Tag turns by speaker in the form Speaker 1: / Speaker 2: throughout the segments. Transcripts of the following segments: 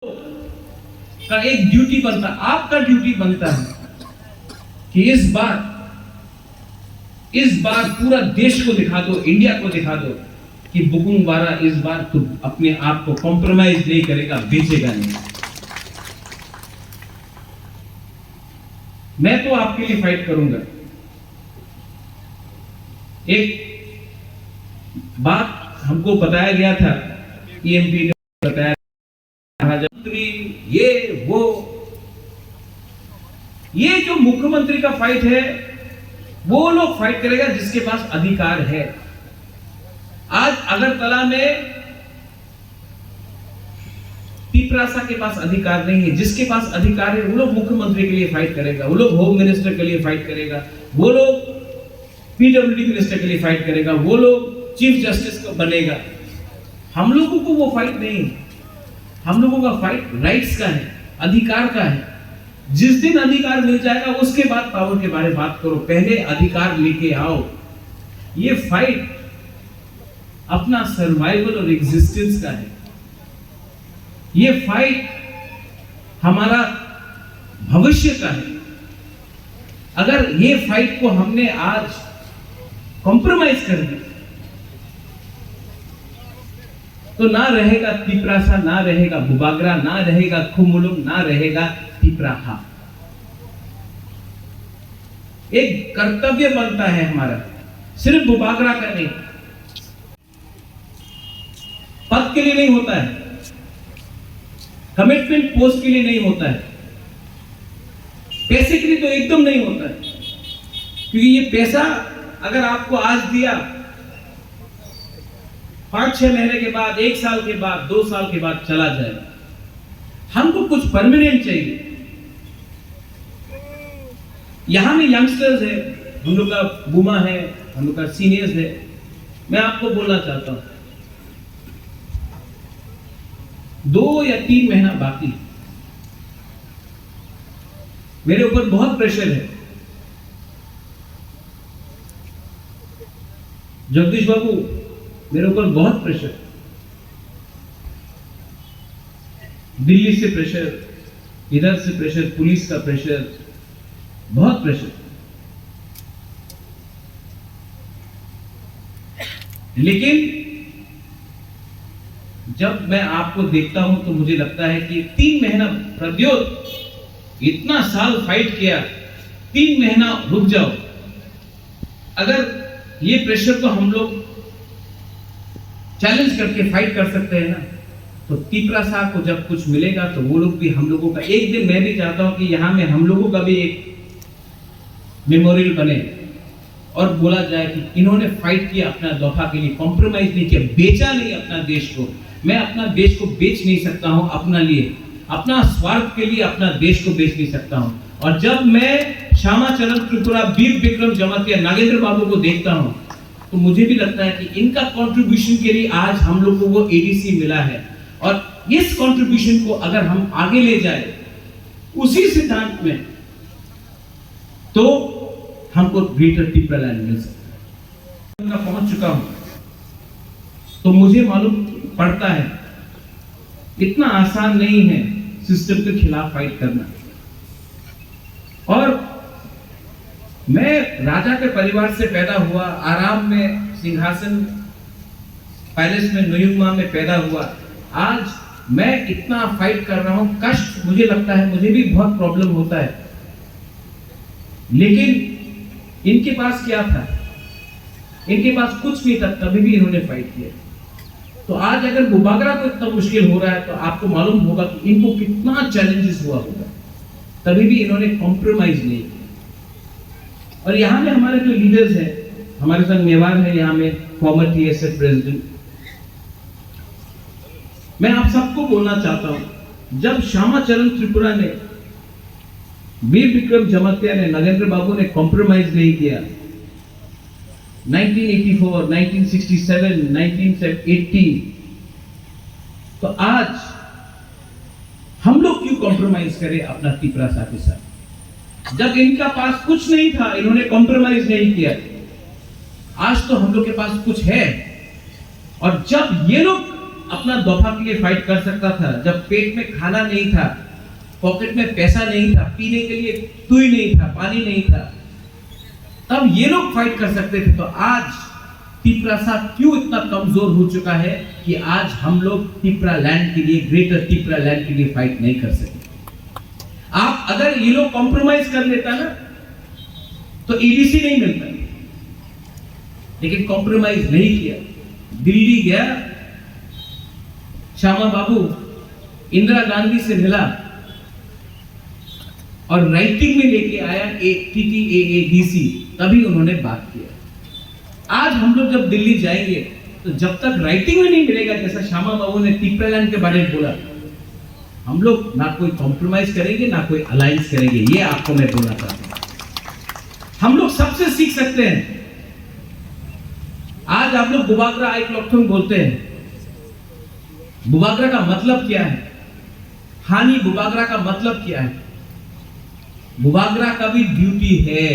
Speaker 1: का एक ड्यूटी बनता, आपका ड्यूटी बनता है कि इस बार पूरा देश को दिखा दो, इंडिया को दिखा दो कि बुकुंगवारा इस बार तो अपने आप को कॉम्प्रोमाइज नहीं करेगा, बेचेगा नहीं। मैं तो आपके लिए फाइट करूंगा। एक बात हमको बताया गया था, ईएमपी ने बताया, ये जो मुख्यमंत्री का फाइट है वो लोग फाइट करेगा जिसके पास अधिकार है। आज अगरतला में पिपरासा के पास अधिकार नहीं है, जिसके पास अधिकार है वो लोग मुख्यमंत्री के लिए फाइट करेगा, वो लोग होम मिनिस्टर के लिए फाइट करेगा, वो लोग पीडब्ल्यूडी मिनिस्टर के लिए फाइट करेगा, वो लोग चीफ जस्टिस को बनेगा। हम लोगों को वो फाइट नहीं है। हम लोगों का फाइट राइट्स का है, अधिकार का है। जिस दिन अधिकार मिल जाएगा उसके बाद पावर के बारे में बात करो, पहले अधिकार लेके आओ। ये फाइट अपना सर्वाइवल और एग्जिस्टेंस का है। ये फाइट हमारा भविष्य का है। अगर ये फाइट को हमने आज कॉम्प्रोमाइज कर दिया तो ना रहेगा पिपरासा, ना रहेगा बुबागरा, ना रहेगा खुमुलुंग, ना रहेगा पिपराहा। एक कर्तव्य बनता है हमारा, सिर्फ बुबागरा का नहीं। पद के लिए नहीं होता है, कमिटमेंट पोस्ट के लिए नहीं होता है, पैसे के लिए तो एकदम नहीं होता है। क्योंकि ये पैसा अगर आपको आज दिया, 5-6 महीने के बाद, 1 साल के बाद, 2 साल के बाद चला जाएगा। हमको कुछ परमानेंट चाहिए। यहां में यंगस्टर्स है, हम लोग का बुमा है, हम लोग का सीनियर्स है। मैं आपको बोलना चाहता हूं 2 या 3 महीना बाकी, मेरे ऊपर बहुत प्रेशर है। जगदीश बाबू, मेरे ऊपर बहुत प्रेशर, दिल्ली से प्रेशर, इधर से प्रेशर, पुलिस का प्रेशर, बहुत प्रेशर। लेकिन जब मैं आपको देखता हूं तो मुझे लगता है कि 3 महीना, प्रद्योत इतना साल फाइट किया, 3 महीना रुक जाओ। अगर ये प्रेशर को हम लोग चैलेंज करके फाइट कर सकते हैं ना, तो पिपरासा को जब कुछ मिलेगा तो वो लोग भी हम लोगों का, एक दिन मैं भी चाहता हूं कि यहां में हम लोगों का भी एक मेमोरियल बने और बोला जाए कि इन्होंने फाइट किया अपना दफा के लिए, कॉम्प्रोमाइज नहीं किया, बेचा नहीं अपना देश को। मैं अपना देश को बेच नहीं सकता हूं अपना लिए, अपना स्वार्थ के लिए अपना देश को बेच नहीं सकता हूं। और जब मैं श्यामाचरण त्रिपुरा, वीर विक्रम जमातिया, नागेंद्र बाबू को देखता हूं तो मुझे भी लगता है कि इनका कंट्रीब्यूशन के लिए आज हम लोगों को एडीसी मिला है। और इस कंट्रीब्यूशन को अगर हम आगे ले जाए उसी सिद्धांत में, तो हमको ग्रेटर पिपरालैंड मिल सकता है। मैं पहुंच चुका हूं तो मुझे मालूम पड़ता है इतना आसान नहीं है सिस्टम के खिलाफ फाइट करना। और मैं राजा के परिवार से पैदा हुआ, आराम में सिंहासन पैलेस में न्यूयॉर्क में पैदा हुआ। आज मैं इतना फाइट कर रहा हूं, कष्ट मुझे लगता है, मुझे भी बहुत प्रॉब्लम होता है। लेकिन इनके पास क्या था? इनके पास कुछ नहीं था, तभी भी इन्होंने फाइट किया। तो आज अगर बुबागरा को इतना मुश्किल हो रहा है तो आपको मालूम होगा कि इनको कितना चैलेंजेस हुआ होगा, तभी भी इन्होंने कॉम्प्रोमाइज नहीं किया। और यहाँ में हमारे जो लीडर्स हैं, हमारे संग मेवाड़ है यहाँ में, फॉर्मर टीएसएफ प्रेसिडेंट। मैं आप सबको बोलना चाहता हूं, जब श्यामाचरण त्रिपुरा ने, वीर विक्रम जमातिया ने, नागेंद्र बाबू ने कॉम्प्रोमाइज नहीं किया, 1984, 1967, 1980, तो आज हम लोग क्यों कॉम्प्रोमाइज करें अपना पिपरासा के साथ? जब इनका पास कुछ नहीं था, इन्होंने कॉम्प्रोमाइज नहीं किया। आज तो हम लोग के पास कुछ है। और जब ये लोग अपना दफा के लिए फाइट कर सकता था, जब पेट में खाना नहीं था, पॉकेट में पैसा नहीं था, पीने के लिए सुई नहीं था, पानी नहीं था, तब ये लोग फाइट कर सकते थे। तो आज तिपरासा क्यों इतना कमजोर हो चुका है कि आज हम लोग तिपरा लैंड के लिए, ग्रेटर तिपरा लैंड के लिए फाइट नहीं कर सके। आप अगर ये लोग कॉम्प्रोमाइज कर लेता ना तो ईडीसी नहीं मिलता, लेकिन कॉम्प्रोमाइज नहीं किया। दिल्ली गया, श्यामा बाबू इंदिरा गांधी से मिला और राइटिंग में लेके आया TTAADC, तभी उन्होंने बात किया। आज हम लोग जब दिल्ली जाएंगे तो जब तक राइटिंग में नहीं मिलेगा, जैसा श्यामा बाबू ने तिपरा लैंड के बारे में बोला, हम लोग ना कोई कॉम्प्रोमाइज करेंगे ना कोई अलायंस करेंगे। ये आपको मैं बोलना चाहता हूं। हम लोग सबसे सीख सकते हैं। आज आप लोग बुबागरा आई क्लॉक्थुंग बोलते हैं। बुबागरा का मतलब क्या है? हानि बुबागरा का मतलब क्या है? बुबागरा का भी ड्यूटी है।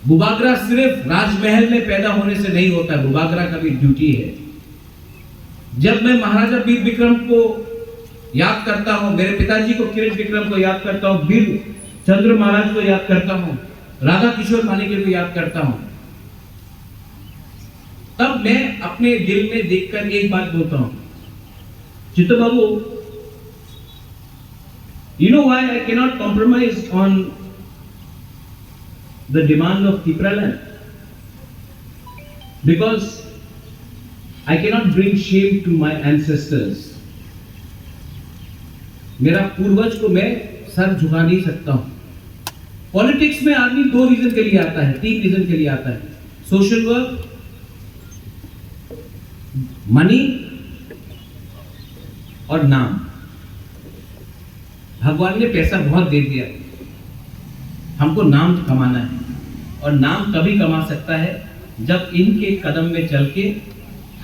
Speaker 1: बुबागरा सिर्फ राजमहल में पैदा होने से नहीं होता, बुबागरा का भी ड्यूटी है। जब मैं महाराजा वीर विक्रम को याद करता हूं, मेरे पिताजी को किरण विक्रम को याद करता हूं, वीर चंद्र महाराज को याद करता हूं, राधा किशोर मानिके को याद करता हूं, तब मैं अपने दिल में देखकर एक बात बोलता हूं, चित्तो बाबू, you know why I cannot compromise on the demand of Tipra land? Because I cannot bring shame to my ancestors. मेरा पूर्वज को मैं सर झुका नहीं सकता हूं। पॉलिटिक्स में आदमी 2 रीजन के लिए आता है, 3 रीजन के लिए आता है, सोशल वर्क, मनी और नाम। भगवान ने पैसा बहुत दे दिया, हमको नाम कमाना है, और नाम तभी कमा सकता है जब इनके कदम में चल के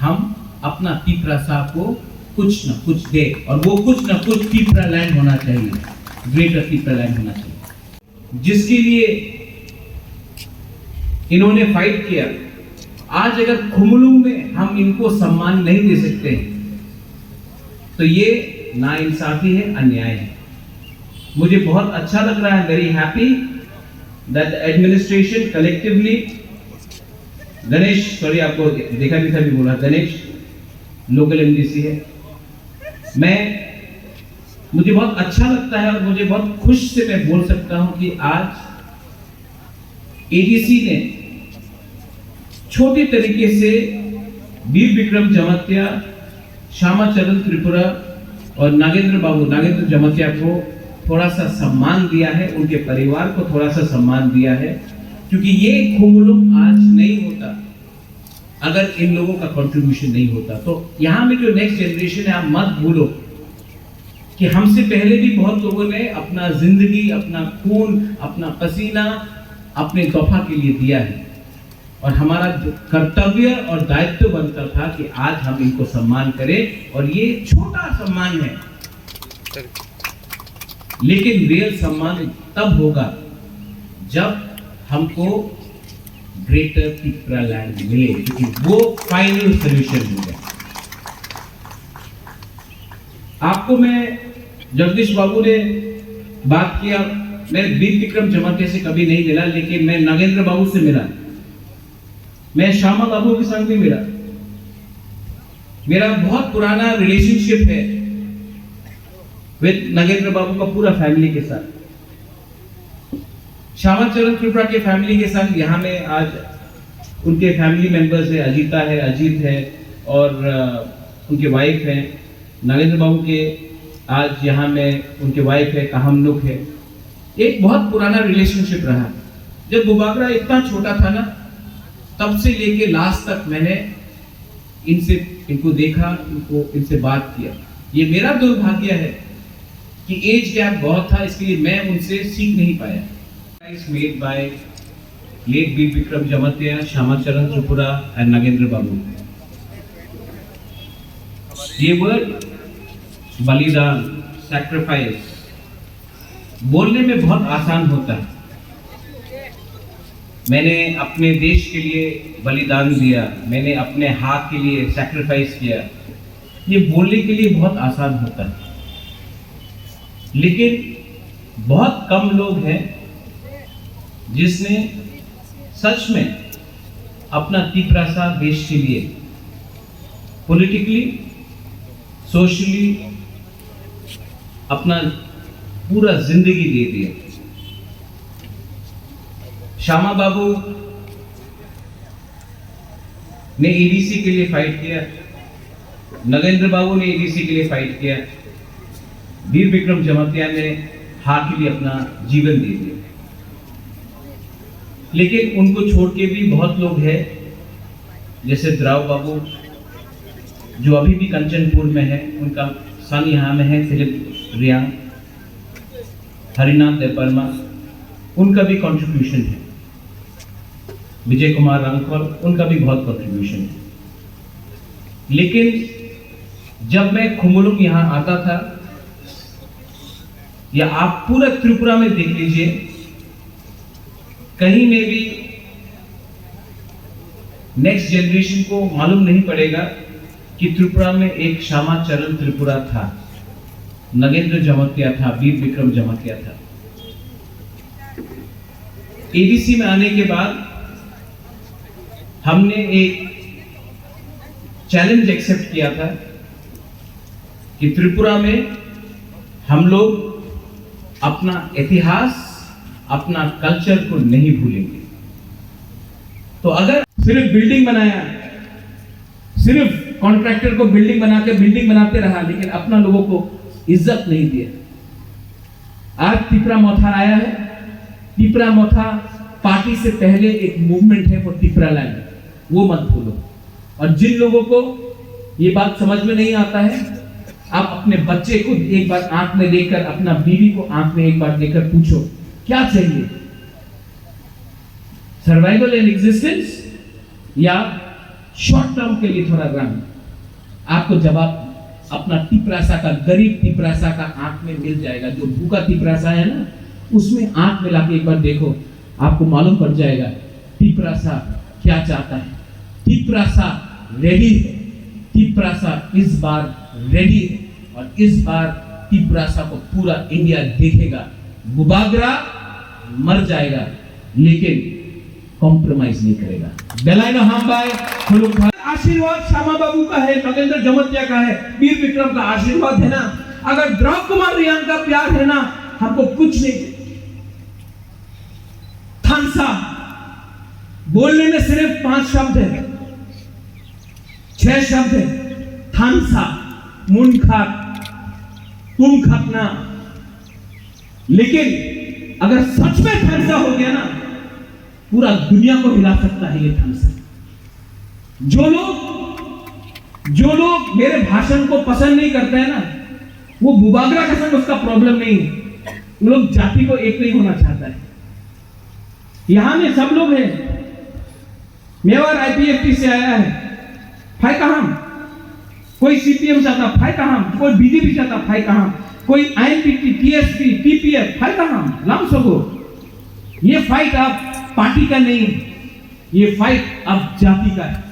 Speaker 1: हम अपना तिपरासा को कुछ न कुछ दे, और वो कुछ न कुछ तिपरा लैंड होना चाहिए, ग्रेटर तिपरा लैंड होना चाहिए, जिसके लिए इन्होंने फाइट किया। आज अगर खुमलुंग में हम इनको सम्मान नहीं दे सकते तो ये नाइंसाफी है, अन्याय है। मुझे बहुत अच्छा लग रहा है, very happy that administration collectively, Ganesh, sorry आपको देखा भी था, भी बोला, गणेश लोकल एमडीसी है, मुझे बहुत अच्छा लगता है और मुझे बहुत खुश से मैं बोल सकता हूं कि आज एडीसी ने छोटे तरीके से वीर विक्रम जमतिया, श्यामाचरण त्रिपुरा और नागेंद्र जमतिया को थोड़ा सा सम्मान दिया है, उनके परिवार को थोड़ा सा सम्मान दिया है, क्योंकि ये खुमलुंग आज नहीं होता अगर इन लोगों का कंट्रीब्यूशन नहीं होता। तो यहाँ में जो नेक्स्ट जनरेशन है, आप मत भूलो कि हमसे पहले भी बहुत लोगों ने अपना जिंदगी, अपना खून, अपना पसीना अपने तोहफा के लिए दिया है, और हमारा कर्तव्य और दायित्व बनता था कि आज हम इनको सम्मान करें। और ये छोटा सम्मान है, लेकिन रियल सम्मान तब होगा जब हमको ग्रेटर तिपरा लैंड मिले, क्योंकि वो फाइनल सोल्यूशन होगा। आपको मैं, जगदीश बाबू ने बात किया, मैं वीर विक्रम जमतिया से कभी नहीं मिला, लेकिन मैं नागेंद्र बाबू से मिला, मैं श्यामा बाबू के संग भी मिला। मेरा बहुत पुराना रिलेशनशिप है विद नागेंद्र बाबू का पूरा फैमिली के साथ। श्यामाचरण त्रिपुरा के फैमिली के संग यहाँ में आज उनके फैमिली मेंबर्स है, अजीता है, अजीत है, और उनके वाइफ है। नागेंद्र बाबू के आज यहाँ में उनके वाइफ है, काहमनुक है। एक बहुत पुराना रिलेशनशिप रहा। जब बुबागरा इतना छोटा था ना, तब से लेके लास्ट तक मैंने इनको देखा, इनसे बात किया। ये मेरा दुर्भाग्य है कि एज गैप बहुत था, इसके लिए मैं उनसे सीख नहीं पाया। Made by late Veer Vikram Jamatia, Shamacharan Tripura and Nagendra Babu. ये वर्ड बलिदान, सैक्रिफाइस बोलने में बहुत आसान होता है, मैंने अपने देश के लिए बलिदान दिया, मैंने अपने हाथ के लिए सैक्रिफाइस किया, ये बोलने के लिए बहुत आसान होता है, लेकिन बहुत कम लोग हैं जिसने सच में अपना तीव्रता देश के लिए पॉलिटिकली, सोशली अपना पूरा जिंदगी दे दिया। श्यामा बाबू ने एडीसी के लिए फाइट किया, नगेंद्र बाबू ने एडीसी के लिए फाइट किया, वीर विक्रम जमतिया ने हार के लिए अपना जीवन दे दिया। लेकिन उनको छोड़ के भी बहुत लोग हैं, जैसे द्राव बाबू जो अभी भी कंचनपुर में है, उनका सन यहाँ में है, फिलिप रियांग, हरिनाथ देवर्मा, उनका भी कंट्रीब्यूशन है, विजय कुमार रांगफल, उनका भी बहुत कंट्रीब्यूशन है। लेकिन जब मैं खुमुलुंग यहाँ आता था, या आप पूरा त्रिपुरा में देख लीजिए, कहीं में भी नेक्स्ट जनरेशन को मालूम नहीं पड़ेगा कि त्रिपुरा में एक श्यामाचरण त्रिपुरा था, नगेंद्र जमतिया था, वीर विक्रम जमतिया था। एडीसी में आने के बाद हमने एक चैलेंज एक्सेप्ट किया था कि त्रिपुरा में हम लोग अपना इतिहास, अपना कल्चर को नहीं भूलेंगे। तो अगर सिर्फ बिल्डिंग बनाया, सिर्फ कॉन्ट्रैक्टर को बिल्डिंग बना के बिल्डिंग बनाते रहा, लेकिन अपना लोगों को इज्जत नहीं दिया। आज तिपरा मोथा आया है, तिपरा मोथा पार्टी से पहले एक मूवमेंट है, वो तिपरा लैंड, वो मत भूलो। और जिन लोगों को ये बात समझ में नहीं आता है, आप अपने बच्चे को एक बार आंख में लेकर, अपना बीवी को आंख में एक बार लेकर पूछो क्या चाहिए, सर्वाइवल एंड एग्जिस्टेंस या शॉर्ट टर्म के लिए थोड़ा रन। आपको जवाब अपना तिपरासा का, गरीब तिपरासा का आंख में मिल जाएगा। जो भूखा तिपरासा है ना, उसमें आंख मिला के एक बार देखो, आपको मालूम पड़ जाएगा तिपरासा क्या चाहता है। तिपरासा रेडी है, तिपरासा इस बार रेडी है, और इस बार तिपरासा को पूरा इंडिया देखेगा। बुबागरा मर जाएगा लेकिन कॉम्प्रोमाइज नहीं करेगा। बेलाइनो हम भाई आशीर्वाद श्यामा बाबू का है, नगेंद्र जमतिया का है, वीर विक्रम का आशीर्वाद है ना, अगर द्रव कुमार रियांग का प्यार है ना, हमको कुछ नहीं। थानसा बोलने में सिर्फ 5 शब्द है, 6 शब्द है, थानसा, मुनखाक, तुम खतना। लेकिन अगर सच में थानसा हो गया ना, पूरा दुनिया को हिला सकता है ये थानसा। जो लोग मेरे भाषण को पसंद नहीं करते हैं ना, वो बुबागरा का संग उसका प्रॉब्लम नहीं है, वो लोग जाति को एक नहीं होना चाहता है। यहां में सब लोग हैं। मेवाड़ आईपीएफटी से आया है, फाय कहां? कोई सीपीएम चाहता, फाय कहां? कोई बीजेपी चाहता, फाय कहां? कोई आईएनपीटी, टीएसपी, टीपीएफ, फाय कहां? लाम सगो। ये फाइट अब पार्टी का नहीं, ये फाइट अब जाति का है।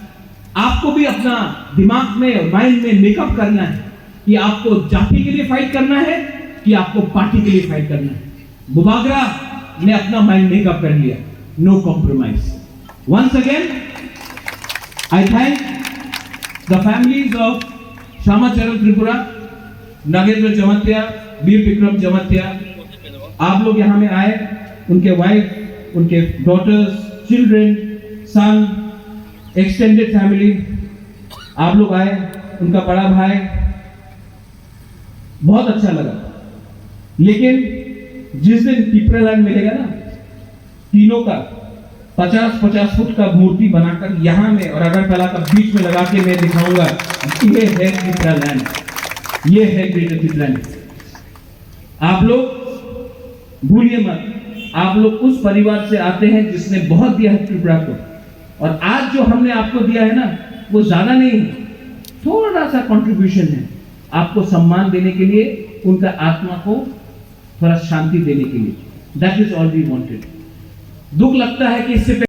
Speaker 1: आपको भी अपना दिमाग में, माइंड में मेकअप करना है कि आपको जाति के लिए फाइट करना है कि आपको पार्टी के लिए फाइट करना है। बुबागरा ने अपना माइंड मेकअप कर लिया, no compromise. Once again I thank the families of Shyamacharan Tripura, Nagendra Jamatia, Veer Vikram Jamatia. आप लोग यहाँ में आए, उनके वाइफ, उनके daughters, children, son, extended family, आप लोग आए, उनका बड़ा भाई, बहुत अच्छा लगा। लेकिन जिस दिन तिपरा लैंड मिलेगा ना, तीनों का 50-50 फुट का मूर्ति बनाकर यहाँ में और अगरतला का बीच में लगा के मैं दिखाऊंगा, ये है तिपरा लैंड, ये है ग्रेटर तिपरा लैंड। आप लोग भूलिए मत, आप लोग उस परिवार से आते हैं जिसने बहुत दिया है त्रिपुरा को, और आज जो हमने आपको दिया है ना, वो ज्यादा नहीं, थोड़ा सा कंट्रीब्यूशन है आपको सम्मान देने के लिए, उनका आत्मा को थोड़ा शांति देने के लिए। That is all we wanted. दुख लगता है कि इससे